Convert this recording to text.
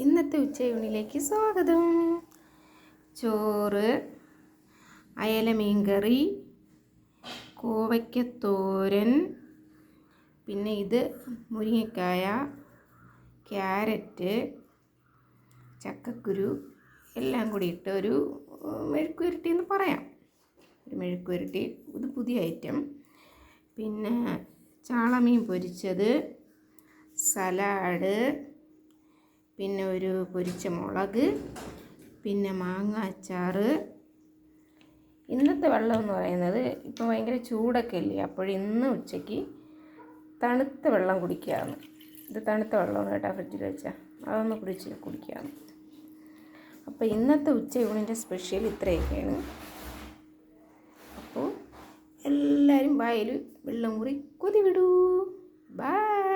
ഇന്നത്തെ ഉച്ചയൂണിലേക്ക് സ്വാഗതം. ചോറ്, അയല മീൻകറി, കോവയ്ക്കത്തോരൻ, പിന്നെ ഇത് മുരിങ്ങക്കായ, ക്യാരറ്റ്, ചക്കക്കുരു എല്ലാം കൂടി ഇട്ട് ഒരു മെഴുക്കുവരട്ടി എന്ന് പറയാം. ഒരു മെഴുക്കുവരട്ടി, ഇത് പുതിയ ഐറ്റം. പിന്നെ ചാളമീൻ പൊരിച്ചത്, സലാഡ്, പിന്നെ ഒരു പൊരിച്ച മുളക്, പിന്നെ മാങ്ങ അച്ചാറ്. ഇന്നത്തെ വെള്ളം എന്ന് പറയുന്നത് ഇപ്പോൾ ഭയങ്കര ചൂടൊക്കെ അല്ലേ, അപ്പോഴിന്ന് ഉച്ചയ്ക്ക് തണുത്ത വെള്ളം കുടിക്കുകയാണ്. ഇത് തണുത്ത വെള്ളമാണ് കേട്ടോ, ഫ്രിഡ്ജിൽ വെച്ചാൽ അതൊന്ന് കുടിക്കുകയാണ്. അപ്പോൾ ഇന്നത്തെ ഉച്ചയൂണിൻ്റെ സ്പെഷ്യൽ ഇത്രയൊക്കെയാണ്. അപ്പോൾ എല്ലാവരും വായിൽ വെള്ളം കുറി കൊതി വിടൂ. ബൈ.